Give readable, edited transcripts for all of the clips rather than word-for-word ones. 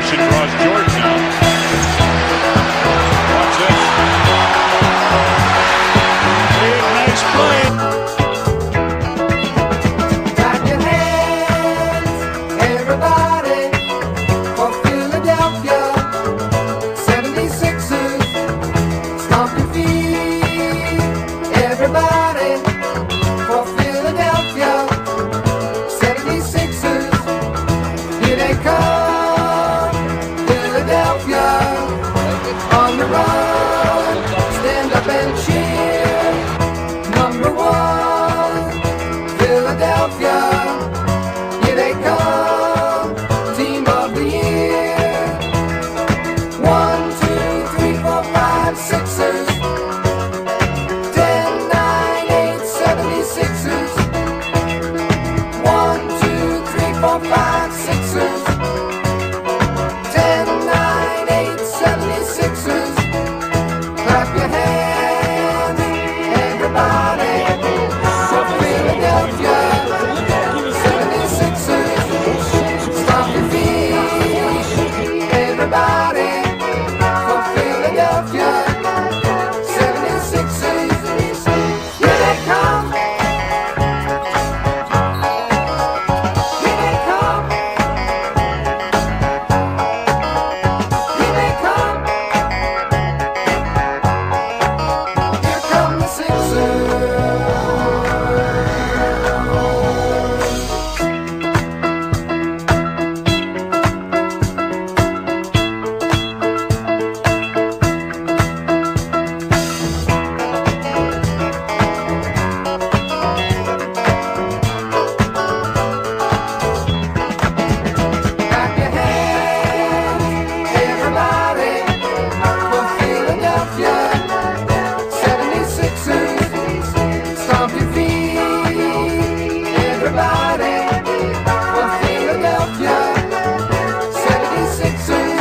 penetration draws Jordan out. Watch this. Big, nice play. Clap your hands, everybody, for Philadelphia 76ers. Stomp your feet, everybody, for Philadelphia 76ers. Here they come, Philadelphia, on the run. Stand up and cheer. Number one, Philadelphia, here they come, team of the year. 1, 2, 3, 4, 5, Sixers. 10, 9, 8, 76ers. 1, 2, 3, 4, 5, Sixers. 10, 9, 8, 76ers. Clap your hands, everybody, for Philadelphia 76ers. Stomp your feet, everybody, for Philadelphia 76ers. Here they come. Here they come. Here they come. Here come the Sixers. Clap your hands, everybody, for Philadelphia 76ers. Stomp your feet, everybody, for Philadelphia 76ers.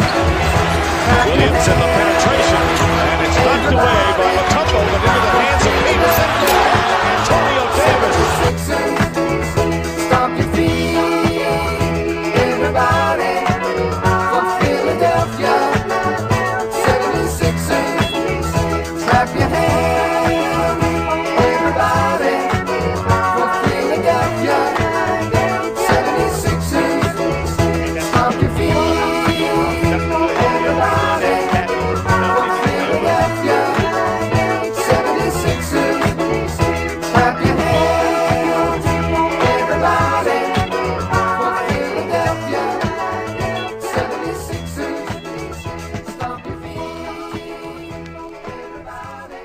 Clap your Williams in the penetration, and it's knocked away by Matumbo, but into the hands of Peterson. Antonio Davis. Stomp your feet, everybody, for Philadelphia 76ers. Clap your hands, everybody, for Philadelphia 76ers. Stomp your feet, everybody, for Philadelphia 76ers. Clap your hands, everybody, for Philadelphia 76ers. Stomp your feet, everybody.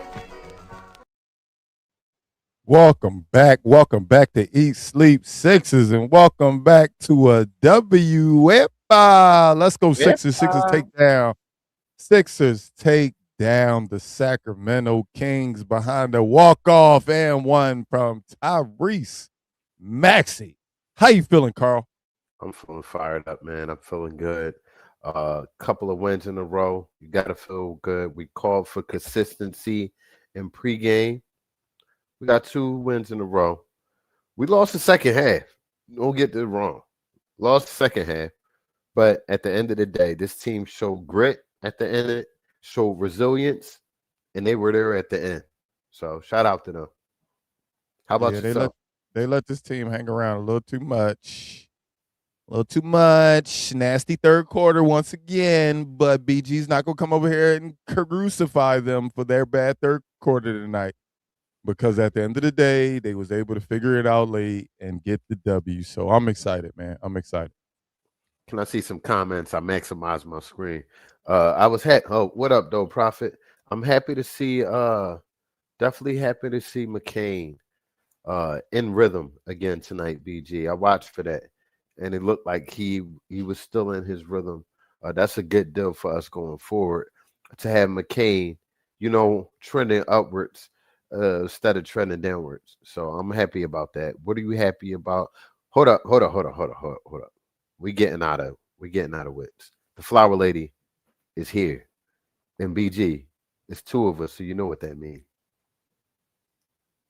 Welcome back to Eat Sleep Sixers, and welcome back to a WFI. Let's go Sixers. Sixers take down the Sacramento Kings behind a walk-off and one from Tyrese Maxey. How you feeling, Carl? I'm feeling fired up, man. I'm feeling good. Couple of wins in a row. You got to feel good. We called for consistency in pregame. We got 2 wins in a row. We lost the second half. Don't get this wrong. Lost the second half. But at the end of the day, this team showed grit at the end of it, showed resilience, and they were there at the end. So shout out to them. How about Yeah, yourself? they let this team hang around a little too much. A little too much. Nasty third quarter once again, but BG's not going to come over here and crucify them for their bad third quarter tonight, because at the end of the day, they was able to figure it out late and get the W. So I'm excited, man. I'm excited. Can I see some comments? I maximize my screen. I was what up, though, Prophet? I'm happy to see definitely happy to see McCain in rhythm again tonight, BG. I watched for that, and it looked like he was still in his rhythm. That's a good deal for us going forward to have McCain, trending upwards instead of trending downwards. So I'm happy about that. What are you happy about? Hold up. We getting out of wits. The flower lady is here. And BG, it's 2 of us, so you know what that means.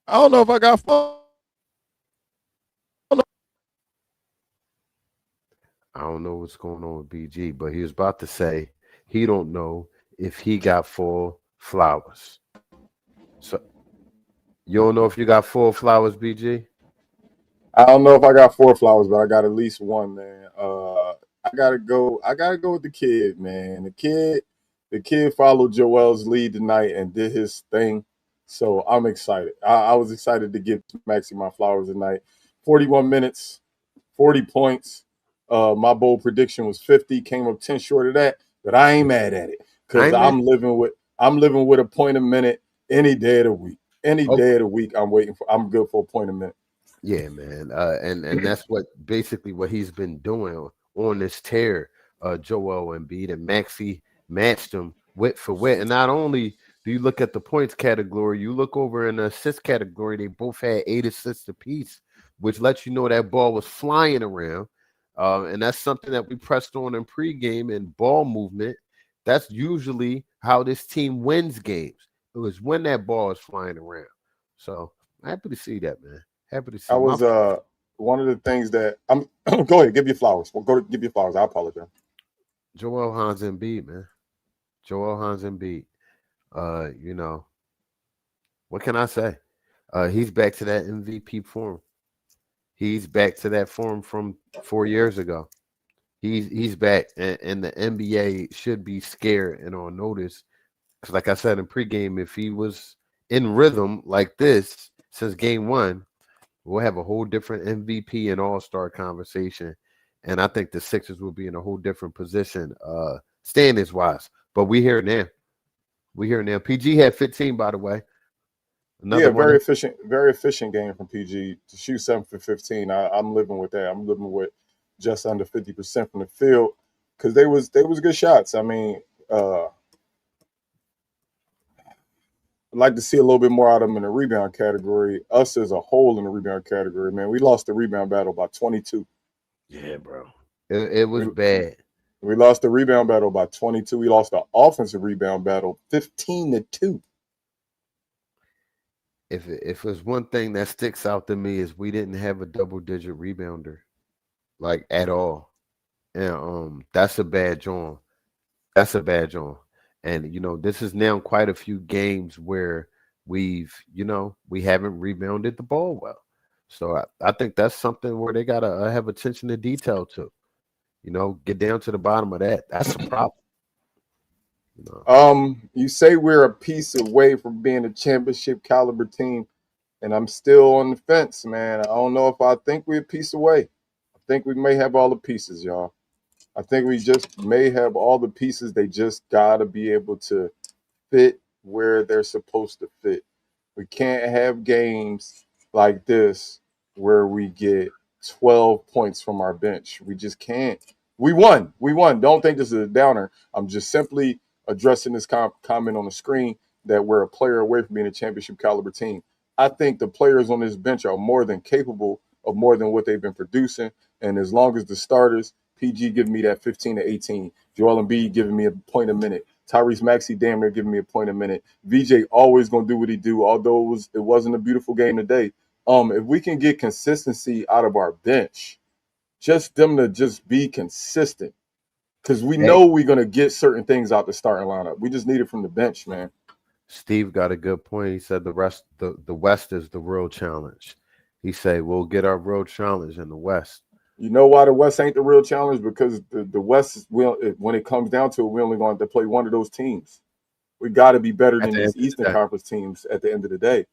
I don't know if I got fun. I don't know what's going on with BG, but he was about to say he don't know if he got full flowers. So you don't know if you got full flowers, BG? I don't know if I got 4 flowers, but I got at least one, man. I gotta go. I gotta go with the kid, man. The kid followed Joel's lead tonight and did his thing. So I'm excited. I was excited to give Maxi my flowers tonight. 41 minutes, 40 points. My bold prediction was 50. Came up 10 short of that, but I ain't mad at it I because ain't mad. I'm living with a point a minute any day of the week. Any Okay. day of the week, I'm good for a point a minute. Yeah, man. And that's what basically what he's been doing on this tear. Joel Embiid and Maxi matched him wit for wit. And not only do you look at the points category, you look over in the assist category, they both had 8 assists apiece, which lets you know that ball was flying around. And that's something that we pressed on in pregame and ball movement. That's usually how this team wins games. It was when that ball is flying around. So I'm happy to see that, man. Happy to I see my was one of the things that I'm go ahead, give your flowers. Well, go give your flowers. I apologize. Joel Hans Embiid, man. Joel Hans Embiid. You know, what can I say? He's back to that MVP form. He's back to that form from 4 years ago. He's back, and the NBA should be scared and on notice. Because, like I said in pregame, if he was in rhythm like this since game one, we'll have a whole different MVP and All-Star conversation, and I think the Sixers will be in a whole different position, standings wise. But we here now. We here now. PG had 15, by the way. Another Yeah, one. very efficient game from PG to shoot 7 for 15. I'm living with that. I'm living with just under 50% from the field because they was good shots. I mean, I'd like to see a little bit more out of them in the rebound category. Us as a whole in the rebound category, man, we lost the rebound battle by 22. Yeah, bro. It was We, bad. we lost the rebound battle by 22. We lost the offensive rebound battle 15-2. If there's one thing that sticks out to me is we didn't have a double-digit rebounder, like at all. And that's a bad joint. That's a bad joint. And this is now quite a few games where we haven't rebounded the ball well. So I think that's something where they gotta have attention to detail to. Get down to the bottom of that. That's a problem. You know, You say we're a piece away from being a championship caliber team, and I'm still on the fence, man. I don't know if I think we're a piece away. I think we may have all the pieces, y'all. I think we just may have all the pieces. They just gotta be able to fit where they're supposed to fit. We can't have games like this where we get 12 points from our bench. We just can't. We won. We won. Don't think this is a downer. I'm just simply addressing this comment on the screen that we're a player away from being a championship caliber team. I think the players on this bench are more than capable of more than what they've been producing. And as long as the starters, PG giving me that 15 to 18, Joel Embiid giving me a point a minute, Tyrese Maxey damn near giving me a point a minute. VJ always gonna do what he do, although it wasn't a beautiful game today. If we can get consistency out of our bench, just them to just be consistent, because we hey, know we're gonna get certain things out the starting lineup. We just need it from the bench, man. Steve got a good point. He said the West is the real challenge. He said we'll get our real challenge in the West. You know why the West ain't the real challenge? Because the West, when it comes down to it, we only going to play one of those teams. We got to be better At than the end these of the Eastern day. Conference teams at the end of the day.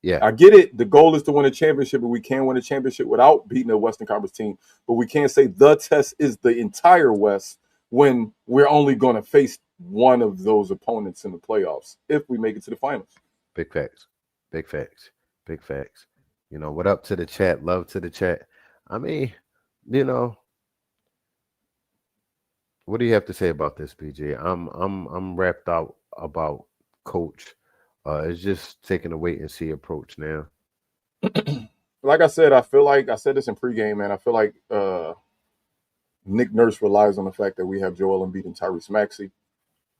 Yeah, I get it. The goal is to win a championship, and we can win a championship without beating a Western Conference team. But we can't say the test is the entire West when we're only going to face one of those opponents in the playoffs if we make it to the finals. big facts. Big facts. Big facts. What up to the chat? Love to the chat. I mean, you know, what do you have to say about this, BJ? I'm wrapped out about coach. It's just taking a wait and see approach now. Like I said, I feel like I said this in pregame, man. I feel like Nick Nurse relies on the fact that we have Joel Embiid and Tyrese Maxey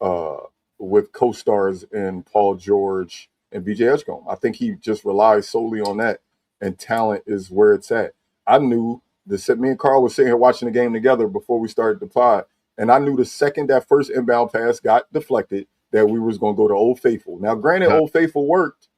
uh, with co-stars in Paul George and VJ Edgecombe. I think he just relies solely on that, and talent is where it's at. I knew Me and Carl was sitting here watching the game together before we started the pod, and I knew the second that first inbound pass got deflected that we was going to go to Old Faithful. Now, granted, Old Faithful worked.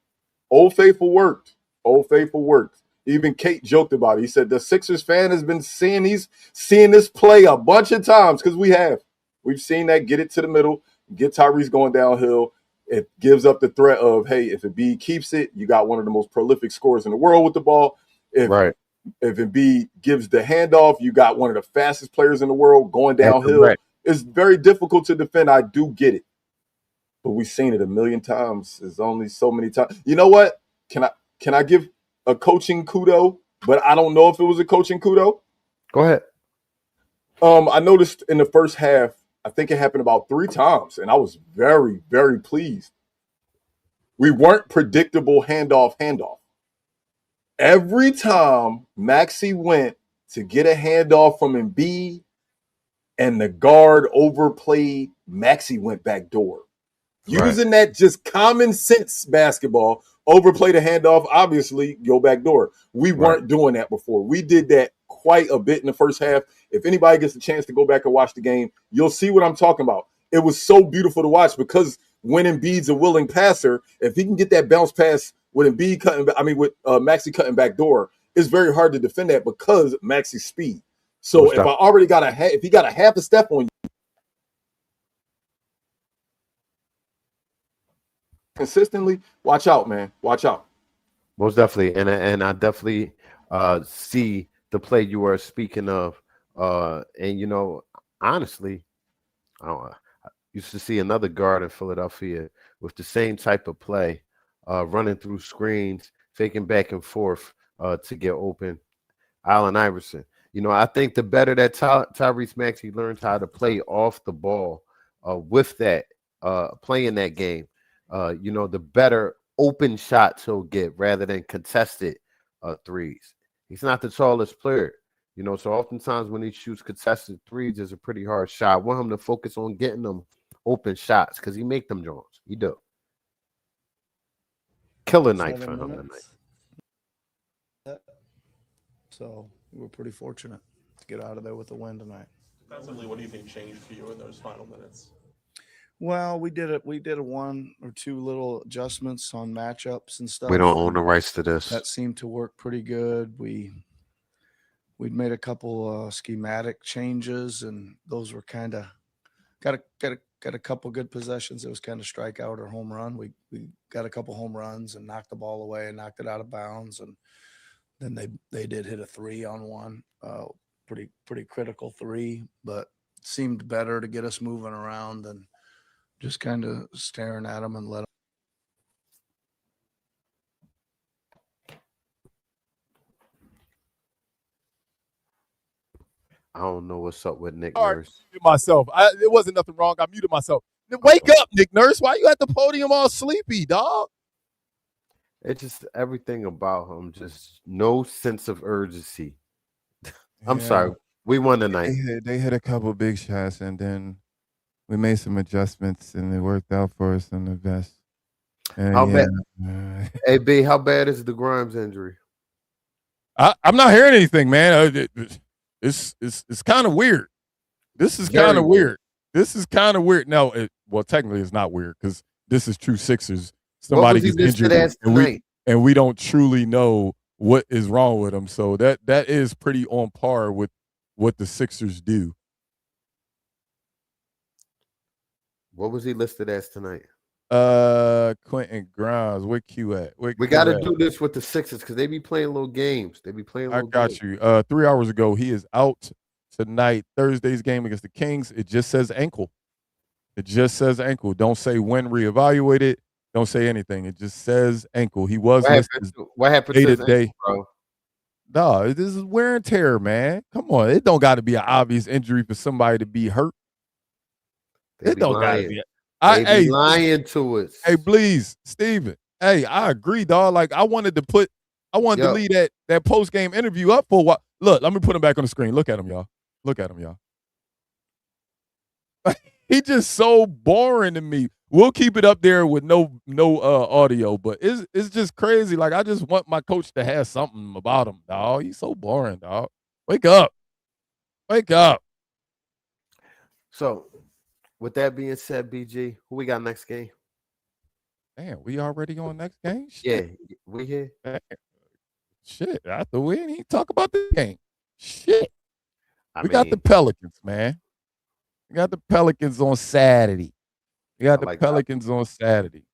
Old Faithful worked. Old Faithful worked. Even Kate joked about it. He said the Sixers fan has been seeing this play a bunch of times because we've seen that. Get it to the middle, get Tyrese going downhill. It gives up the threat of, hey, if Embiid keeps it, you got one of the most prolific scorers in the world with the ball. If Embiid gives the handoff, you got one of the fastest players in the world going downhill. It's very difficult to defend. I do get it, but we've seen it a million times. There's only so many times. You know what? Can I give a coaching kudo? But I don't know if it was a coaching kudo. Go ahead. I noticed in the first half, I think it happened about 3 times, and I was very, very pleased. We weren't predictable handoff. Every time Maxey went to get a handoff from Embiid and the guard overplayed, Maxey went back door. Using that just common sense basketball, overplay the handoff, obviously go back door. We weren't doing that before. We did that quite a bit in the first half. If anybody gets a chance to go back and watch the game, you'll see what I'm talking about. It was so beautiful to watch because when Embiid's a willing passer, if he can get that bounce pass with Maxey cutting back door, it's very hard to defend that because Maxey's speed. So if he got a half a step on you consistently, watch out, man. Watch out. Most definitely, and I definitely see the play you were speaking of. And honestly, I used to see another guard in Philadelphia with the same type of play, running through screens, faking back and forth to get open. Allen Iverson. I think the better that Tyrese Maxey learns how to play off the ball with that, playing that game, the better open shots he'll get rather than contested threes. He's not the tallest player, so oftentimes when he shoots contested threes, it's a pretty hard shot. I want him to focus on getting them open shots because he make them Jones. He do. Killer night for him tonight. So we were pretty fortunate to get out of there with a win tonight. Defensively, what do you think changed for you in those final minutes? Well, we did it. We did a 1 or 2 little adjustments on matchups and stuff. We don't own the rights to this. That seemed to work pretty good. We'd made a couple schematic changes, and those were kind of got a couple good possessions. It was kind of strikeout or home run. We got a couple home runs and knocked the ball away and knocked it out of bounds, and then they did hit a 3-on-1, pretty critical 3, but seemed better to get us moving around than just kind of staring at them and let them. I don't know what's up with Nick All right, Nurse. myself. It wasn't nothing wrong. I muted myself. Wake up, Nick Nurse. Why you at the podium all sleepy, dog? It's just everything about him, just no sense of urgency. I'm sorry. We won tonight. They hit a couple big shots, and then we made some adjustments, and it worked out for us in the best. How bad? Hey, B, how bad is the Grimes injury? I'm not hearing anything, man. It's kind of weird. This is kind of weird. This is kind of weird. No, technically it's not weird because this is true Sixers. Somebody gets injured, and we don't truly know what is wrong with him. So that is pretty on par with what the Sixers do. What was he listed as tonight? Quentin Grimes. Where Q at? We got to do this with the Sixers because they be playing little games. I got you. 3 hours ago, he is out tonight. Thursday's game against the Kings. It just says ankle. It just says ankle. Don't say when reevaluated. Don't say anything. It just says ankle. He was what happened to his ankle, bro? No, this is wear and tear, man. Come on. It don't got to be an obvious injury for somebody to be hurt. It don't got to be. They be lying to us. Hey, please, Steven. Hey, I agree, dog. Like, I wanted to leave that post-game interview up for a while. Look, let me put him back on the screen. Look at him, y'all. Look at him, y'all. He just so boring to me. We'll keep it up there with no audio, but it's just crazy. Like, I just want my coach to have something about him, dog. He's so boring, dog. Wake up. Wake up. So, with that being said, BG, who we got next game? Man, we already on next game? Yeah, Shit. we here. Shit. I thought we didn't even talk about this game. Shit. I We got the mean, Pelicans, man. We got the Pelicans on Saturday. We got I the like Pelicans on Saturday.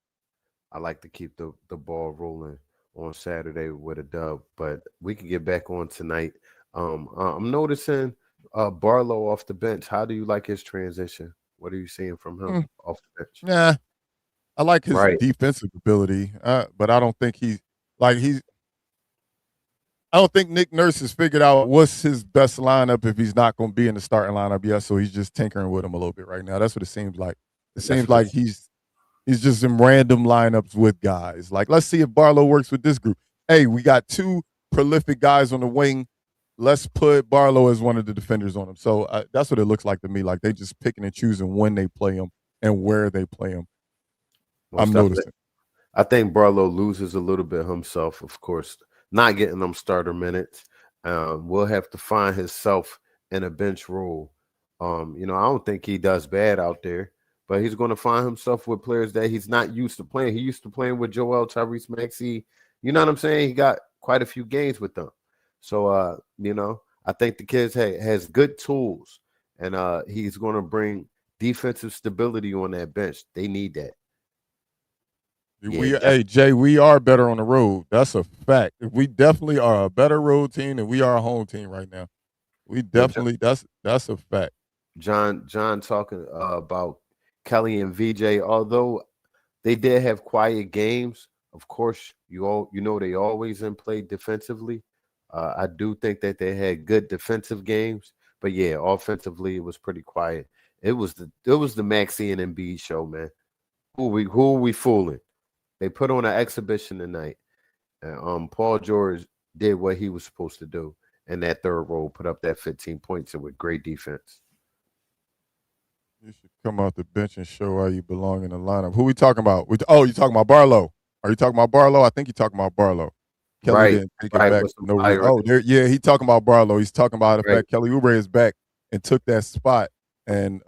I like to keep the ball rolling on Saturday with a dub, but we can get back on tonight. I'm noticing Barlow off the bench. How do you like his transition? What are you seeing from him Mm, off the bench? nah, I like his Right. defensive ability, but I don't think he's. I don't think Nick Nurse has figured out what's his best lineup if he's not going to be in the starting lineup yet. So he's just tinkering with him a little bit right now. That's what it seems like. It That's seems what like he's just in random lineups with guys. Like, let's see if Barlow works with this group. Hey, we got two prolific guys on the wing. Let's put Barlow as one of the defenders on him. So that's what it looks like to me. Like they just picking and choosing when they play him and where they play him. most I'm definitely. noticing. I think Barlow loses a little bit himself, of course, not getting them starter minutes. Will have to find himself in a bench role. I don't think he does bad out there, but he's going to find himself with players that he's not used to playing. He used to playing with Joel, Tyrese Maxey. You know what I'm saying? He got quite a few games with them. So, I think the kid has good tools, and he's going to bring defensive stability on that bench. They need that. Yeah, Hey Jay, we are better on the road. That's a fact. We definitely are a better road team than we are a home team right now. We yeah. definitely that's a fact. John talking about Kelly and VJ. Although they did have quiet games, of course, they always in play defensively. I do think that they had good defensive games, but yeah, offensively it was pretty quiet. It was the Maxey and Embiid show, man. Who are we fooling? They put on an exhibition tonight. And Paul George did what he was supposed to do in that third row, put up that 15 points and with great defense. You should come off the bench and show why you belong in the lineup. Who we talking about? You talking about Barlow? Are you talking about Barlow? I think you're talking about Barlow. Kelly Right, didn't take it right, back with for some no reason. fire. Oh, he talking about Barlow. He's talking about the Right. fact Kelly Oubre is back and took that spot. And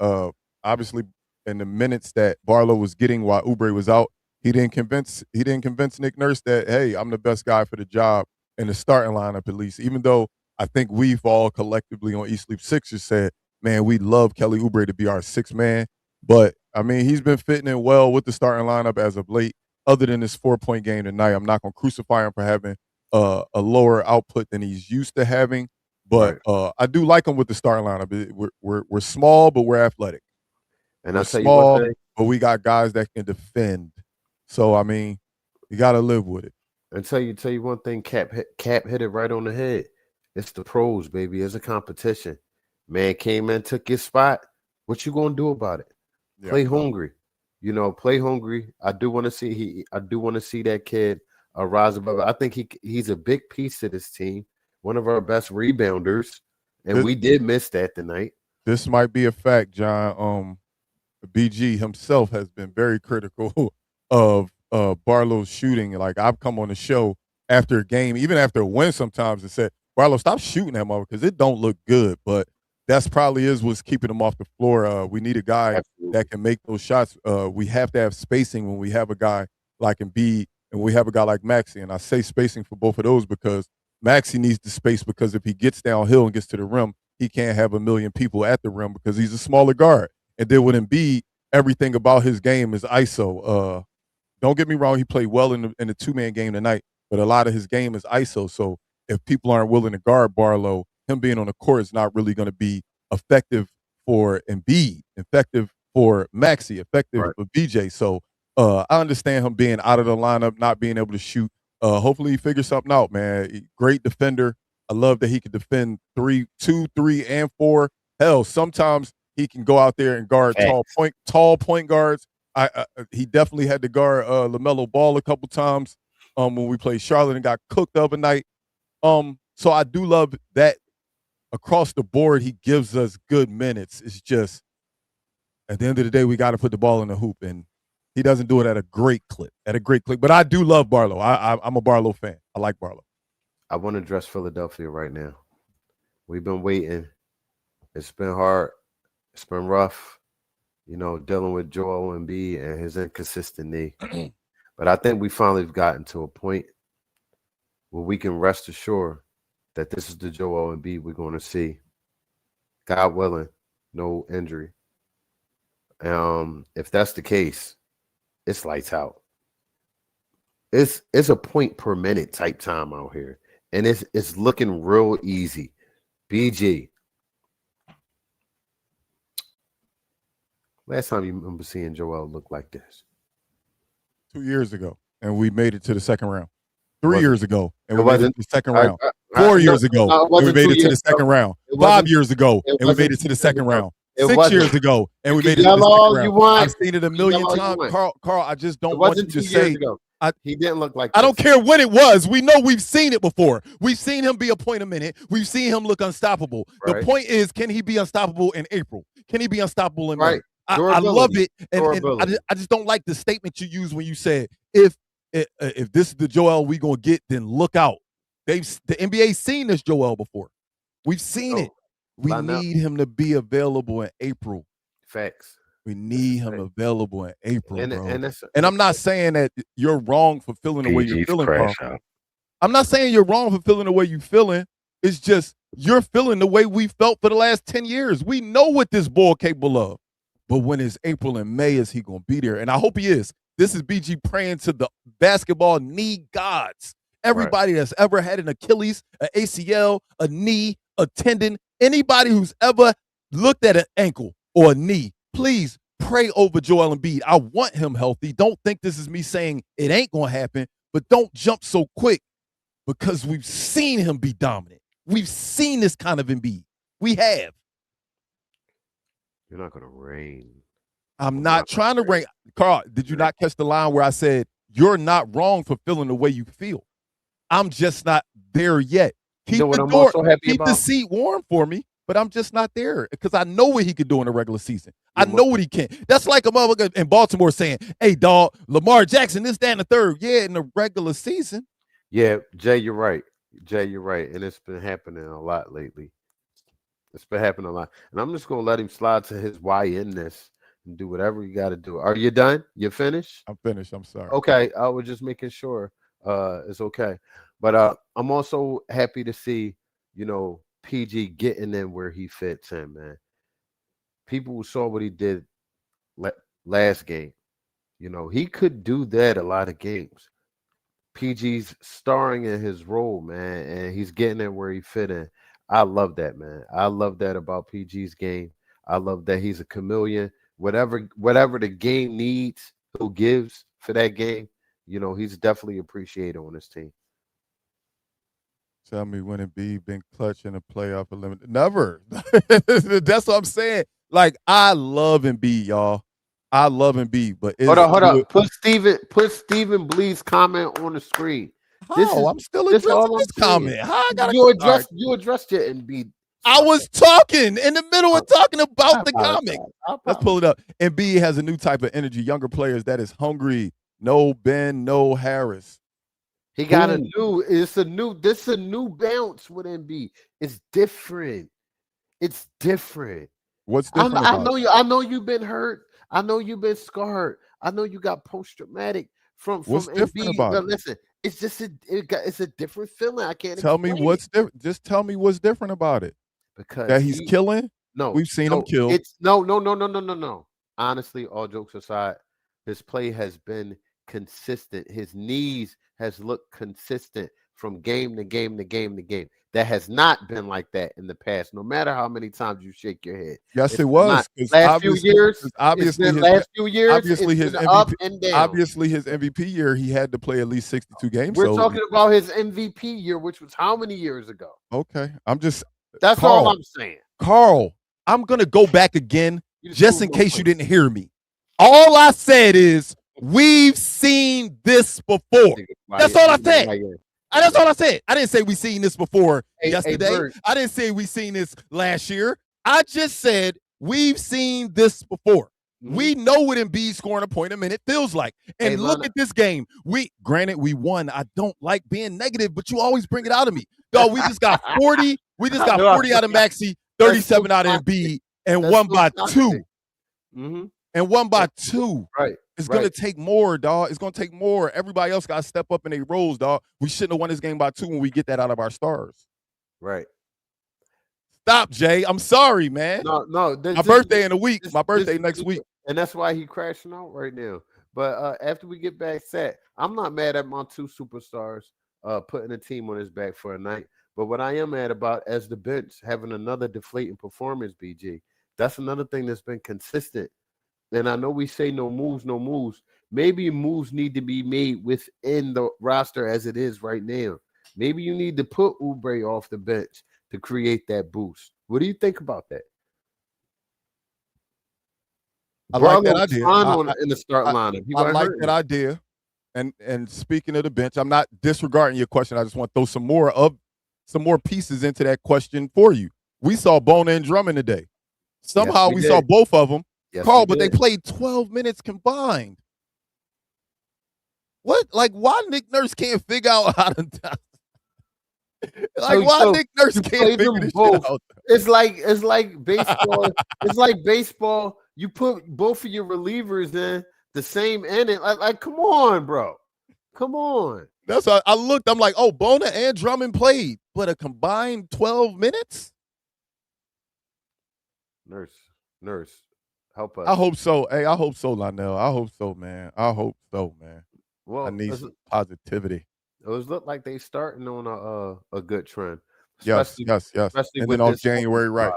obviously, in the minutes that Barlow was getting while Oubre was out, he didn't convince Nick Nurse that, hey, I'm the best guy for the job in the starting lineup at least. Even though I think we've all collectively on East Sleep Sixers said, man, we love Kelly Oubre to be our sixth man. But I mean, he's been fitting in well with the starting lineup as of late. Other than this 4-point game tonight, I'm not going to crucify him for having a lower output than he's used to having. But I do like him with the starting lineup. We're small, but we're athletic. And We're I'll tell you one small, thing. but we got guys that can defend. So I mean, you got to live with it. And tell you one thing. Cap hit it right on the head. It's the pros, baby. It's a competition. Man came in, took his spot. What you gonna do about it? Yeah. Play hungry. Play hungry. I do want to see that kid rise above it. I think he's a big piece to this team. One of our best rebounders, and we did miss that tonight. This might be a fact, John. BG himself has been very critical of Barlow's shooting. Like I've come on the show after a game, even after a win sometimes, and said, Barlow, stop shooting that mother because it don't look good. But that's probably is what's keeping him off the floor. We need a guy Absolutely. that can make those shots. We have to have spacing when we have a guy like Embiid and we have a guy like Maxey. And I say spacing for both of those because Maxey needs the space because if he gets downhill and gets to the rim, he can't have a million people at the rim because he's a smaller guard. And then with Embiid, everything about his game is ISO. Don't get me wrong, he played well in the two-man game tonight, but a lot of his game is ISO. So if people aren't willing to guard Barlow, him being on the court is not really going to be effective for Embiid, effective for Maxey, effective for BJ. So I understand him being out of the lineup, not being able to shoot. Hopefully he figures something out, man. Great defender. I love that he can defend 2, 3, and 4. Hell, sometimes he can go out there and guard tall point guards. He definitely had to guard LaMelo Ball a couple times when we played Charlotte and got cooked the other night. So I do love that across the board he gives us good minutes. It's just at the end of the day we got to put the ball in the hoop, and he doesn't do it at a great clip. But I do love Barlow. I'm a Barlow fan. I like Barlow. I want to address Philadelphia right now. We've been waiting. It's been hard. It's been rough. Dealing with Joel Embiid and his inconsistent knee. But I think we finally have gotten to a point where we can rest assured that this is the Joel Embiid we're going to see. God willing, no injury. If that's the case, it's lights out. It's a point per minute type time out here, and it's looking real easy. BG, last time you remember seeing Joel look like this? 2 years ago, and we made it to the second round. 3 wasn't- years ago, and it we made it wasn't- to the second I- round. I- 4 no, years ago, no, it and we wasn't made 2 it to the years second ago. round. It 5 wasn't- years ago, it and we wasn't made it to the 2 second years ago. round. It 6 wasn't. years ago, and we You made can it to the yell all second you round. want. I've seen it a You million yell all you times. want. Carl, I just It don't want you wasn't to 2 years say. ago. He didn't look like I don't this. care when it was. We know we've seen it before. We've seen him be a point a minute. We've seen him look unstoppable. Right. The point is, can he be unstoppable in April? Can he be unstoppable in May? Right. I love Durability. it, and Durability. I just don't like the statement you use when you said if this is the Joel we gonna get, then look out. The NBA's seen this Joel before. We've seen No. it. We Line up. need him to be available in April. Facts. We need him Right. available in April, And bro. and that's And I'm not saying that you're wrong for feeling the way you're PG's feeling, Carl. crash out. I'm not saying you're wrong for feeling the way you're feeling. It's just you're feeling the way we felt for the last 10 years. We know what this boy capable of. But when it's April and May, is he going to be there? And I hope he is. This is BG praying to the basketball knee gods. Everybody that's ever had an Achilles, an ACL, a knee, a tendon, anybody who's ever looked at an ankle or a knee, please pray over Joel Embiid. I want him healthy. Don't think this is me saying it ain't going to happen, but don't jump so quick because we've seen him be dominant. We've seen this kind of Embiid. We have. You're not gonna rain. I'm not trying to rank. Carl, did you not catch the line where I said, you're not wrong for feeling the way you feel? I'm just not there yet. You know what the I'm also happy keep the about? seat warm for me, but I'm just not there because I know what he could do in the regular season. I You know what he can. That's like a motherfucker in Baltimore saying, hey, dog, Lamar Jackson, this, that, and the third. Yeah, in the regular season. Yeah, Jay, you're right. Jay, you're right. And it's been happening a lot lately. It's been happening a lot. And I'm just gonna let him slide to his why in this and do whatever you gotta do. Are you done? You finished? I'm finished. I'm sorry. Okay. I was just making sure it's okay. But I'm also happy to see, PG getting in where he fits in, man. People who saw what he did last game, he could do that a lot of games. PG's starring in his role, man, and he's getting in where he fit in. I love that, man. I love that about PG's game. I love that he's a chameleon. Whatever the game needs, he'll gives for that game. He's definitely appreciated on this team. Tell me when Embiid been clutch in a playoff elimination. Never. That's what I'm saying. Like, I love Embiid, y'all. I love Embiid, but Hold on. Put Stephen Bleed's comment on the screen. I'm still addressing this comment. How I gotta you addressed your Embiid. I was talking in the middle of talking about the comic. Let's pull it up. Embiid has a new type of energy. Younger players that is hungry. No Ben, no Harris. He got this a new bounce with Embiid. It's different. It's different. What's different? I know you've been hurt. I know you've been scarred. I know you got post-traumatic from What's different Embiid. about But it? listen, it's just it's a different feeling. I can't Tell me explain what's it. different. Just tell me what's different about it. Because That he's killing. No, We've seen him kill. It's no. Honestly, all jokes aside, his play has been consistent. His knees has looked consistent from game to game to game to game. That has not been like that in the past. No matter how many times you shake your head. Yes, It's it was. not. 'Cause Last few years, obviously it's been his, last few years, obviously it's his been MVP, up and down. obviously his MVP year, he had to play at least 62 games. We're so, talking about his MVP year, which was how many years ago? okay. I'm just That's Carl, all I'm saying. Carl, I'm gonna go back again You just in proved my case you point. didn't hear me. All I said is we've seen this before. That's all I said. That's all I said. I didn't say we seen this before yesterday. Bird. I didn't say we seen this last year. I just said we've seen this before. We know what Embiid scoring a point a minute feels like. And Hey, look Lana. at this game. Granted, we won. I don't like being negative, but you always bring it out of me. Dog, we just got 40. We just got 40 out of Maxey, 37 out of Embiid, and That's won so by toxic. 2. Mm-hmm. And won by 2. Right. It's right. going to take more, dog. It's going to take more. Everybody else got to step up in their roles, dog. We shouldn't have won this game by 2 when we get that out of our stars. Right. Stop, Jay. I'm sorry, man. No. My birthday in a week. My birthday next week. And that's why he crashing out right now. But after we get back set, I'm not mad at my 2 superstars putting a team on his back for a night. But what I am mad about as the bench having another deflating performance, BG. That's another thing that's been consistent. And I know we say no moves. Maybe moves need to be made within the roster as it is right now. Maybe you need to put Oubre off the bench to create that boost. What do you think about that? I like that idea. In the start lineup. I like that idea. And speaking of the bench, I'm not disregarding your question. I just want to throw some more pieces into that question for you. We saw Bona and Drummond today. Somehow we saw both of them. Yes, Carl, but they played 12 minutes combined. What? Like, why Nick Nurse can't figure out how to Nick Nurse can't figure this shit out? It's like baseball. It's like baseball. You put both of your relievers in the same inning. Like, come on, bro. Come on. That's why I looked. I'm like, oh, Bona and Drummond played, but a combined 12 minutes? Nurse. Help us. I hope so. Hey, I hope so, Lionel. I hope so, man. Well, I need some positivity. It was look like they starting on a good trend. Yes. And then off January, right?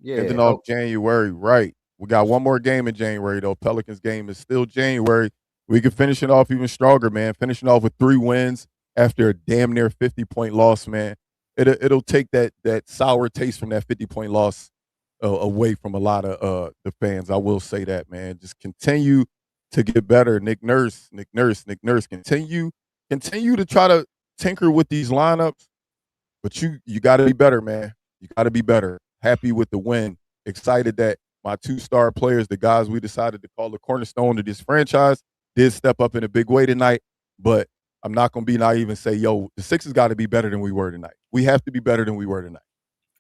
Yeah. And then off January, right? We got one more game in January, though. Pelicans game is still January. We can finish it off even stronger, man. Finishing off with 3 wins after a damn near 50-point loss, man. It'll take that sour taste from that 50-point loss away from a lot of the fans. I will say that, man. Just continue to get better. Nick Nurse. Continue to try to tinker with these lineups, but you got to be better, man. You got to be better. Happy with the win. Excited that my 2-star players, the guys we decided to call the cornerstone of this franchise, did step up in a big way tonight. But I'm not going to be naive and say, yo, the Sixers got to be better than we were tonight. We have to be better than we were tonight.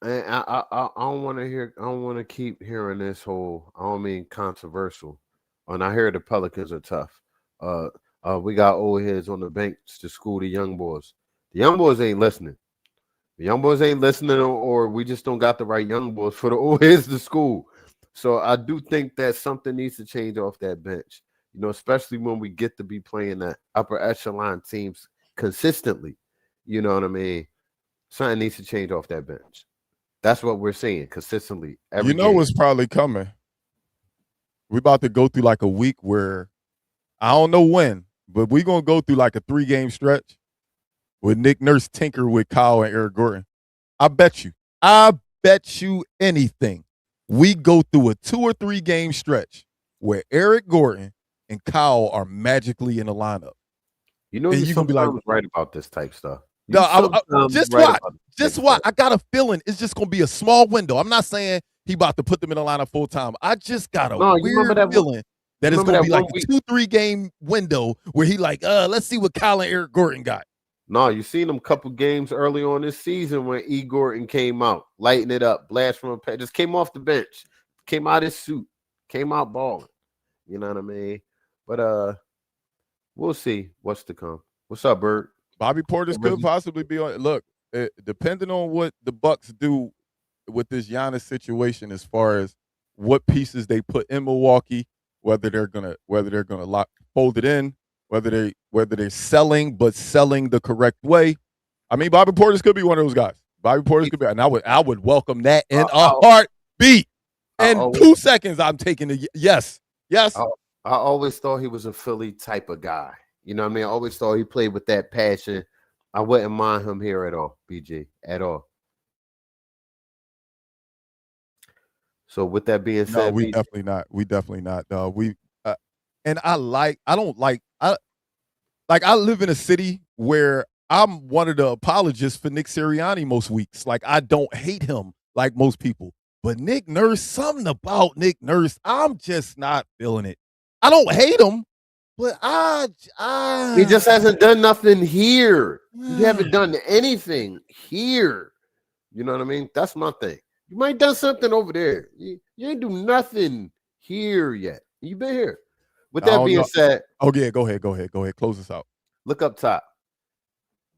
And I don't want to keep hearing this whole, I don't mean controversial. And I hear the Pelicans are tough. We got old heads on the bench to school the young boys. The young boys ain't listening. Or we just don't got the right young boys for the old heads to school. So I do think that something needs to change off that bench. You know, especially when we get to be playing the upper echelon teams consistently. You know what I mean? Something needs to change off that bench. That's what we're seeing consistently. Every game. What's probably coming? We're about to go through like a week where I don't know when, but we're going to go through like a 3-game stretch with Nick Nurse tinker with Kyle and Eric Gordon. I bet you anything. We go through a 2 or 3 game stretch where Eric Gordon and Kyle are magically in the lineup. You know, you're gonna be like right about this type stuff. No, just why I got a feeling it's just gonna be a small window. I'm not saying he about to put them in the lineup full time. I just got a weird feeling that it's gonna be like a 2-3 game window where he like, let's see what Kyle and Eric Gordon got. No, you seen them couple games early on this season when E. Gordon came out, lighting it up, blast from a pad, just came off the bench, came out his suit, came out balling. You know what I mean? But we'll see what's to come. What's up, Bird? Bobby Portis could possibly be on. Look, depending on what the Bucks do with this Giannis situation, as far as what pieces they put in Milwaukee, whether they're gonna fold it in, whether they're selling the correct way. I mean, Bobby Portis could be one of those guys. Bobby Portis could be, and I would welcome that in a heartbeat. In 2 seconds, I'm taking the yes. I always thought he was a Philly type of guy. You know what I mean? I always thought he played with that passion. I wouldn't mind him here at all, BG, at all. So with that being said, we definitely not. We definitely not. And I live in a city where I'm one of the apologists for Nick Sirianni most weeks. Like, I don't hate him like most people. But Nick Nurse, something about Nick Nurse, I'm just not feeling it. I don't hate him, but He just hasn't done nothing here. You haven't done anything here. You know what I mean? That's my thing. You might have done something over there. You ain't do nothing here yet. You've been here. With that being said, oh yeah, go ahead. Close us out. look up top.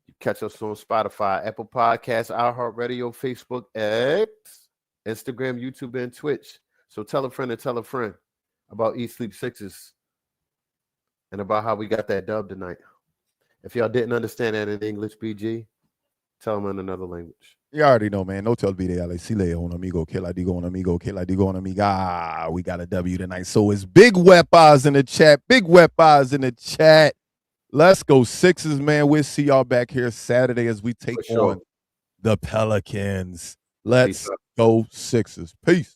You catch us on Spotify, Apple Podcasts, iHeartRadio, Facebook, X, Instagram, YouTube, and Twitch. So tell a friend about Eat Sleep Sixes and about how we got that dub tonight. If y'all didn't understand that in English, BG, tell them in another language. You already know, man. No te olvides, Alexile on amigo, que la digo un amigo, que la digo un amiga. We got a W tonight. So it's big weapons in the chat. Big weapons in the chat. Let's go Sixers, man. We'll see y'all back here Saturday as we take on the Pelicans. Let's go Sixers. Peace.